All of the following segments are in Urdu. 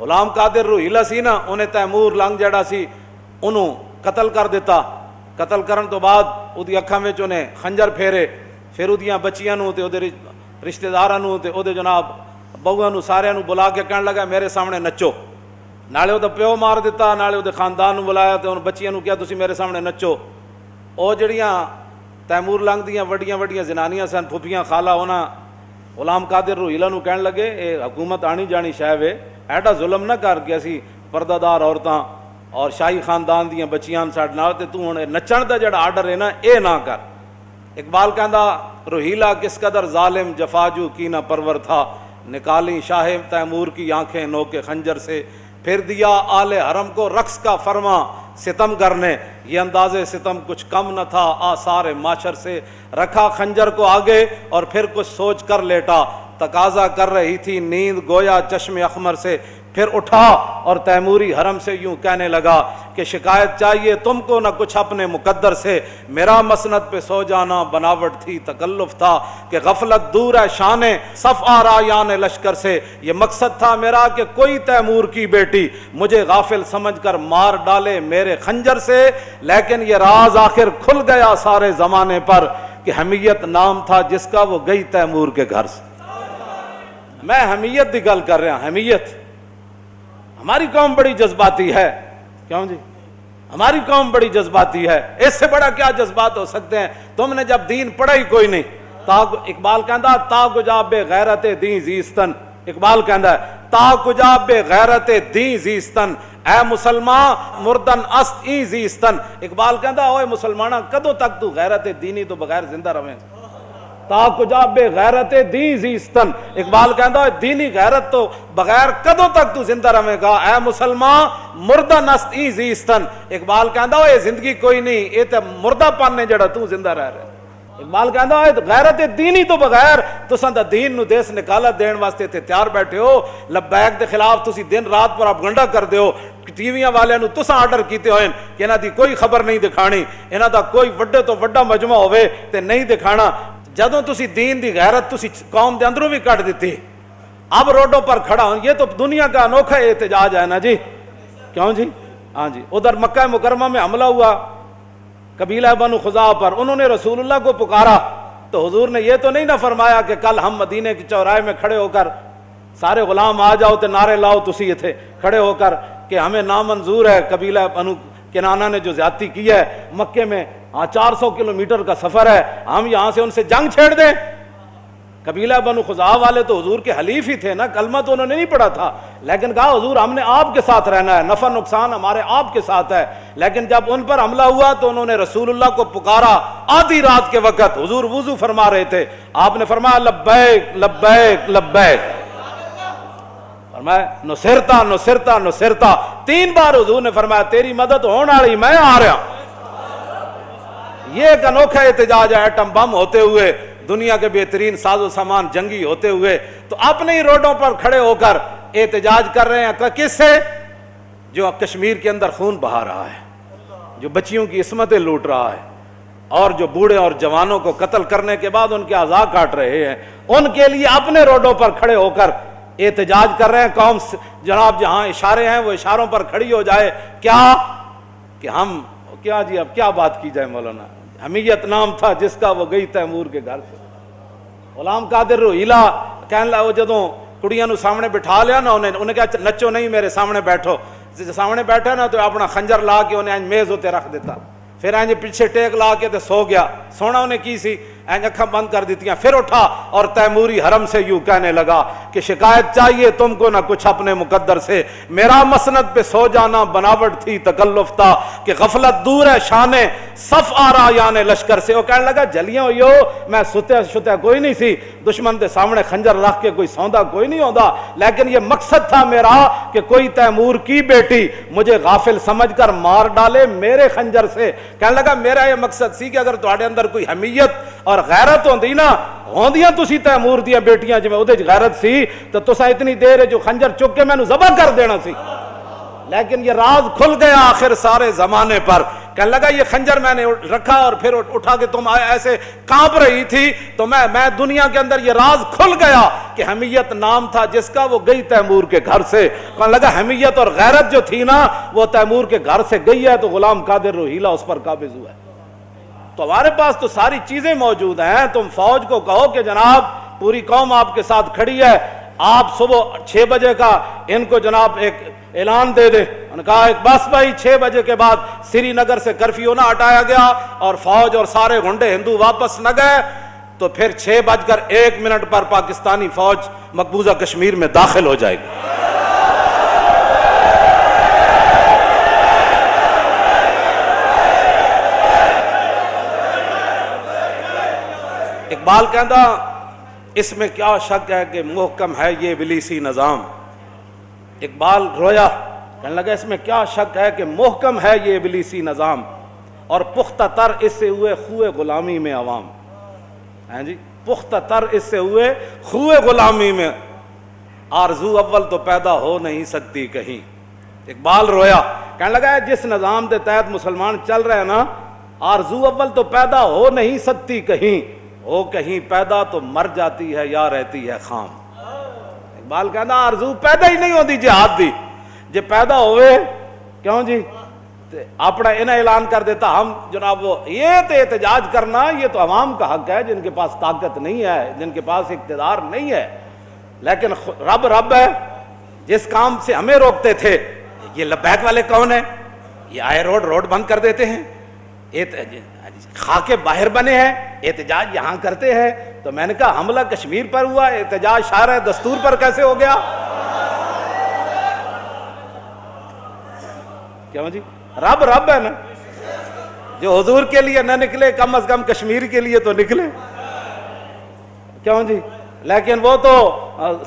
غلام قادر روہیلا سی نا, انہیں تیمور لنگ جڑا سی انہوں قتل کر دیتا. قتل کرن تو بعد اودی اکھاں وچ انہیں خنجر پھیرے, پھر اودیاں بچیاں نوں تے اودے رشتہ داراں نوں تے اودے جناب بہواں نوں ساریاں نوں بلا کے کہن لگا میرے سامنے نچو. نالے اودے پیو مار دیتا, نالے اودے خاندان نوں بلایا تے ان بچیاں نوں کہیا تسی میرے سامنے نچو. او جڑیاں تیمور لنگ دیاں وڈیاں وڈیاں زنانیاں سن, پھوپھیاں خالہ, انہاں غلام قادر روہیلا نوں کہن لگے اے حکومت آنی جانی شے وے, ایڈا ظلم نہ کر کے اسی پردہ دار عورتاں اور شاہی خاندان دیاں بچیاں ساڈے نال تے تو ہن نچن دا جڑا آرڈر ہے نا اے نہ کر. اقبال کہندا روہیلا کس قدر ظالم جفاجو کی نہ پرور تھا, نکالی شاہ تیمور کی آنکھیں نوکے خنجر سے, پھر دیا آل حرم کو رقص کا فرما ستم کرنے, یہ انداز ستم کچھ کم نہ تھا آثار معاشر سے, رکھا خنجر کو آگے اور پھر کچھ سوچ کر لیٹا, تقاضا کر رہی تھی نیند گویا چشم اخمر سے, پھر اٹھا اور تیموری حرم سے یوں کہنے لگا کہ شکایت چاہیے تم کو نہ کچھ اپنے مقدر سے, میرا مسند پہ سو جانا بناوٹ تھی تکلف تھا کہ غفلت دور ہے شان صف آرایان لشکر سے, یہ مقصد تھا میرا کہ کوئی تیمور کی بیٹی مجھے غافل سمجھ کر مار ڈالے میرے خنجر سے, لیکن یہ راز آخر کھل گیا سارے زمانے پر کہ حمیت نام تھا جس کا وہ گئی تیمور کے گھر سے. میں حمیت دی گل کر رہا, حمیت. ہماری قوم بڑی جذباتی ہے, کیوں جی؟ ہماری قوم بڑی جذباتی ہے, اس سے بڑا کیا جذبات ہو سکتے ہیں؟ تم نے جب دین پڑھا ہی کوئی نہیں. اقبال کہندا تا کجا بے غیرت دین زیستن, اقبال کہندا ہے تا کجا بے غیرت دین زیستن, اے مسلمان مردن است ای زیستن. اقبال کہندا اوے مسلمانہ کدوں تک تو غیرت دینی تو بغیر زندہ رہیں, تا کجا بے غیرت دین زیستن. اقبال کہندا دینی غیرت تو بغیر کدوں تک تو زندہ رہے گا, اے مسلمان مردہ نست ای زیستن. اقبال کہندا اے زندگی کوئی نہیں, اے تے مردہ پن نے جڑا تو زندہ رہ رہا. اقبال کہندا غیرت دینی تو بغیر تساں دا دین نو دیس نکالت دین واسطے تے تیار بیٹھے ہو, لبیک دے خلاف تسی دن رات پروپیگنڈا کردے ہو, ٹی ویاں والے نو تساں آرڈر کیتے ہوئے کہ انہاں دی کوئی خبر نہیں دکھانی, انہاں دا کوئی وڈے تو وڈا مجمع ہوئے تے نہیں دکھانا. جدوں تسی دین دی غیرت تسی قوم دے اندروں بھی کٹ دیتی, اب روڈوں پر کھڑا ہوں, یہ تو دنیا کا انوکھا احتجاج ہے نا جی, کیوں جی؟ ہاں جی. ادھر مکہ مکرمہ میں حملہ ہوا قبیلہ بنو خزاعہ پر, انہوں نے رسول اللہ کو پکارا تو حضور نے یہ تو نہیں نہ فرمایا کہ کل ہم مدینے کے چوراہے میں کھڑے ہو کر سارے غلام آ جاؤ تے نعرے لاؤ تسی یہ تھے کھڑے ہو کر کہ ہمیں نامنظور ہے قبیلہ بنو کنانہ نے جو زیادتی کی ہے مکے میں, 400 کلومیٹر کا سفر ہے, ہم یہاں سے ان سے جنگ چھیڑ دیں. قبیلہ بنو خزاعہ والے تو حضور کے حلیف ہی تھے نا, کلمہ تو انہوں نے نہیں پڑھا تھا, لیکن کہا حضور ہم نے آپ کے ساتھ رہنا ہے, نفع نقصان ہمارے آپ کے ساتھ ہے. لیکن جب ان پر حملہ ہوا تو انہوں نے رسول اللہ کو پکارا آدھی رات کے وقت, حضور وضو فرما رہے تھے, آپ نے فرمایا لبیک لبیک لبیک, فرمایا نصرتا نصرتا نصرتا, 3 بار حضور نے فرمایا تیری مدد ہونے والی, میں آ رہا. یہ ایک انوکھا احتجاج ہے, ایٹم بم ہوتے ہوئے, دنیا کے بہترین ساز و سامان جنگی ہوتے ہوئے, تو اپنے ہی روڈوں پر کھڑے ہو کر احتجاج کر رہے ہیں. کس سے؟ جو کشمیر کے اندر خون بہا رہا ہے, جو بچیوں کی عصمتیں لوٹ رہا ہے, اور جو بوڑھے اور جوانوں کو قتل کرنے کے بعد ان کے اعضاء کاٹ رہے ہیں, ان کے لیے اپنے روڈوں پر کھڑے ہو کر احتجاج کر رہے ہیں. قوم جناب جہاں اشارے ہیں وہ اشاروں پر کھڑی ہو جائے, کیا کہ ہم کیا جی اب کیا بات کی جائے مولانا. حمیت نام تھا جس کا وہ گئی تیمور کے گھر سے. غلام قادر روہیلا کہنے لگا, وہ جدوں کڑیاں نو سامنے بٹھا لیا نا, انہیں کہا نچو نہیں میرے سامنے بیٹھو. سامنے بیٹھا نا تو اپنا خنجر لا کے انہیں میز ہوتے رکھ دیتا, پھر اینج پیچھے ٹیک لا کے تے سو گیا. سونا انہیں کی سی, اینج اکھاں بند کر دیتیاں, پھر اٹھا اور تیموری حرم سے یوں کہنے لگا کہ شکایت چاہیے تم کو نہ کچھ اپنے مقدر سے, میرا مسند پہ سو جانا بناوٹ تھی تکلف تھا کہ غفلت دور ہے شان صف آرایان لشکر سے. وہ کہنے لگا جلیاں ہوئی ہو, میں ستیا کوئی نہیں سی, دشمن دے سامنے خنجر رکھ کے کوئی سوندا کوئی نہیں ہوندا, لیکن یہ مقصد تھا میرا کہ کوئی تیمور کی بیٹی مجھے غافل سمجھ کر مار ڈالے میرے خنجر سے. کہنے لگا میرا یہ مقصد سی کہ اگر تہاڈے اندر کوئی حمیت اور غیرت ہوندی نا, ہوندیاں تسی تیمور دیاں بیٹیاں جویں اودے وچ غیرت سی تو تساں اتنی دیر جو خنجر چک کے مینوں ذبح کر دینا سی. لیکن یہ راز کھل گیا آخر سارے زمانے پر کہنے لگا یہ خنجر میں نے رکھا اور پھر اٹھا کے تم ایسے کانپ رہی تھی تو میں دنیا کے اندر یہ راز کھل گیا کہ حمیت نام تھا جس کا، وہ گئی تیمور کے گھر سے۔ کہنے لگا حمیت اور غیرت جو تھی نا وہ تیمور کے گھر سے گئی ہے، تو غلام قادر روہیلا اس پر قابض ہوا ہے۔ تو ہمارے پاس تو ساری چیزیں موجود ہیں۔ تم فوج کو کہو کہ جناب پوری قوم آپ کے ساتھ کھڑی ہے، آپ صبح 6 بجے کا ان کو جناب ایک اعلان دے دے۔ انہوں نے کہا بس بھائی 6 بجے کے بعد سری نگر سے کرفیو نہ ہٹایا گیا اور فوج اور سارے گنڈے ہندو واپس نہ گئے تو پھر 6:01 پر پاکستانی فوج مقبوضہ کشمیر میں داخل ہو جائے گی۔ اقبال کہندا اس میں کیا شک ہے کہ محکم ہے یہ ابلیسی نظام۔ اقبال رویا، کہنے لگا اس میں کیا شک ہے کہ محکم ہے یہ ابلیسی نظام، اور پختہ تر اس سے ہوئے خوئے غلامی میں عوام۔ ہیں جی، پختہ تر اس سے ہوئے خوئے غلامی میں، آرزو اول تو پیدا ہو نہیں سکتی کہیں۔ اقبال رویا، کہنے لگا جس نظام کے تحت مسلمان چل رہے ہیں نا، آرزو اول تو پیدا ہو نہیں سکتی کہیں، ہو کہیں پیدا تو مر جاتی ہے یا رہتی ہے خام۔ اقبال کہنا آرزو پیدا ہی نہیں ہوتی جہاد دی، جے پیدا ہوئے کیوں جی اپنا انہیں اعلان کر دیتا ہم جناب وہ یہ تو احتجاج کرنا یہ تو عوام کا حق ہے، جن کے پاس طاقت نہیں ہے، جن کے پاس اقتدار نہیں ہے۔ لیکن رب ہے جس کام سے ہمیں روکتے تھے۔ یہ لبیک والے کون ہیں؟ یہ آئے روڈ بند کر دیتے ہیں، خاکے باہر بنے ہیں، احتجاج یہاں کرتے ہیں۔ تو میں نے کہا حملہ کشمیر پر ہوا، احتجاج شارع دستور پر کیسے ہو گیا؟ کیوں جی؟ رب ہے نا، جو حضور کے لیے نہ نکلے کم از کم کشمیر کے لیے تو نکلے، کیوں جی؟ لیکن وہ تو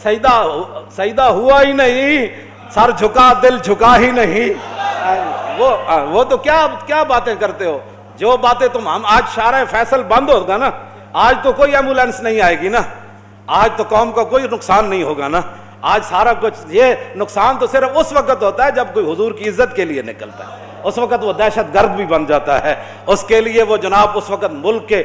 سجدہ ہوا ہی نہیں، سر جھکا دل جھکا ہی نہیں۔ وہ تو کیا باتیں کرتے ہو؟ جو باتیں ہم آج شارع فیصل بند ہوگا نا، آج تو کوئی ایمبولینس نہیں آئے گی نا، آج تو قوم کا کوئی نقصان نہیں ہوگا نا، آج سارا کچھ یہ نقصان تو صرف اس وقت ہوتا ہے جب کوئی حضور کی عزت کے لیے نکلتا ہے، اس وقت وہ دہشت گرد بھی بن جاتا ہے، اس کے لیے وہ جناب اس وقت ملک کے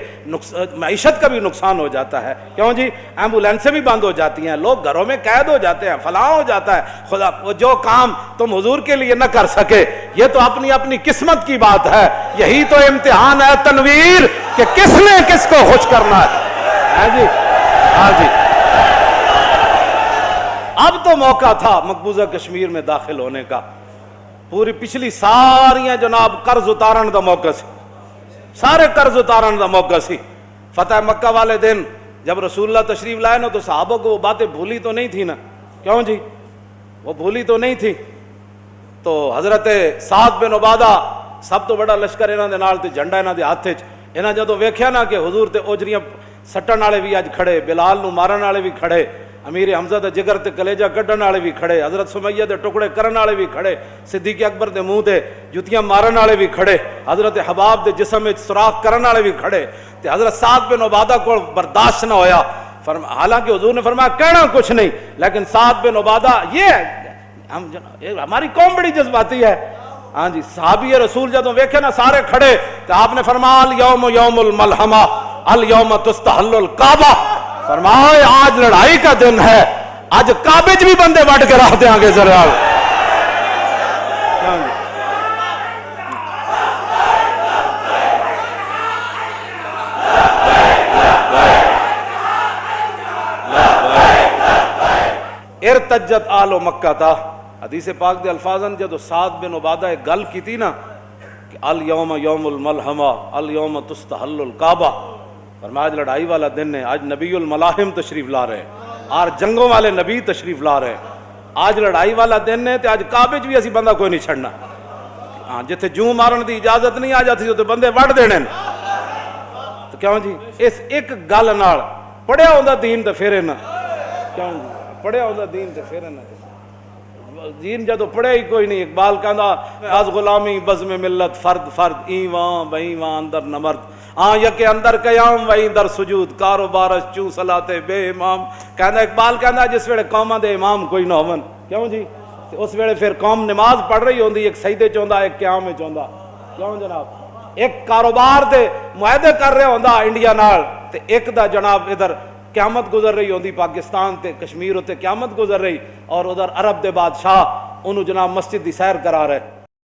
معیشت کا بھی نقصان ہو جاتا ہے۔ کیوں جی؟ ایمبولینسیں بھی بند ہو جاتی ہیں، لوگ گھروں میں قید ہو جاتے ہیں، فلاں ہو جاتا ہے۔ خدا وہ جو کام تم حضور کے لیے نہ کر سکے یہ تو اپنی قسمت کی بات ہے، یہی تو امتحان ہے تنویر کہ کس نے کس کو خوش کرنا ہے جی۔ ہاں جی، اب تو موقع تھا مقبوضہ کشمیر میں داخل ہونے کا۔ پوری پچھلی ساریاں جناب قرض اتارن دا موقع سی، سارے قرض اتارن دا موقع سی۔ فتح مکہ والے دن جب رسول اللہ تشریف لائے نا تو صحابہ کو وہ باتیں بھولی تو نہیں تھی نا، کیوں جی؟ وہ بھولی تو نہیں تھی۔ تو حضرت سعد بن عبادہ سب تو بڑا لشکر انہاں دے نال تے جھنڈا انہاں دے ہاتھ وچ، انہاں جدوں ویکھیا نا کہ حضور تے اوجریاں سٹن والے بھی اج کھڑے، بلال نو مارن والے بھی کھڑے، امیر حمزہ دے جگر تے کلیجہ کڈن والے بھی کھڑے، حضرت سمیہ دے ٹکڑے کرن والے بھی کھڑے، صدیق اکبر دے منہ تے جوتیاں مارن والے بھی کھڑے، حضرت حباب دے جسم وچ سوراخ کرن والے بھی کھڑے۔ تے حضرت سعد بن عبادہ کو برداشت نہ ہویا، حالانکہ حضور نے فرمایا کہنا کچھ نہیں، لیکن سعد بن عبادہ یہ ہماری قوم بڑی جذباتی ہے۔ ہاں جی، صحابی رسول جدوں ویکھے نا سارے کھڑے تو آپ نے فرمایا الیوم یوم الملحمہ الیوم تستحل الکعبہ، فرمایا آج لڑائی کا دن ہے، آج کعبے بھی بندے وڈ کے رکھ دیں گے ذرا۔ ارتجت آل مکہ تھا، حدیث پاک دے الفاظن جدو سعد بن عبادہ ایک گل کی تھی نا کہ الیوم یوم الملحمہ الیوم تستحل الکعبہ، فرمایا آج لڑائی والا دن ہے، آج نبی الملاحم تشریف لا رہے ہیں، آج جنگوں والے نبی تشریف لا رہے ہیں، آج لڑائی والا دن ہے تو آج کعبے بھی اسی بندہ کوئی نہیں چھڑنا۔ ہاں جتھے جوں مارن دی اجازت نہیں آ جاتی تو بندے وڑ دینے۔ تو کیوں جی اس ایک گل نال پڑھیا ہوندا دین تے پھر نہ، کیوں جی پڑھیا ہوندا دین تے پھر نہ، دین جدو پڑھے ہی کوئی نہیں۔ اقبال کہندا از غلامی بزم ملت فرد فرد ایوان بہیوان اندر نمرد، آن یکے اندر قیام وہی در سجود کاروبارش چو صلاتے بے امام۔ کہندا اقبال کہندا جس ویلے قوماں دے امام کوئی نہ ہون، کیوں جی اس ویلے پھر قوم نماز پڑھ رہی ہوندی، ایک سجدے چ ہوندا ایک قیام وچ ہوندا، کیوں جناب ایک کاروبار دے معاہدے کر رہا ہوندا انڈیا نال تے ایک دا جناب ادھر قیامت گزر رہی ہوندی پاکستان تے کشمیر تے قیامت گزر رہی اور ادھر عرب دے بادشاہ انہوں جناب مسجد دی سیر کرا رہے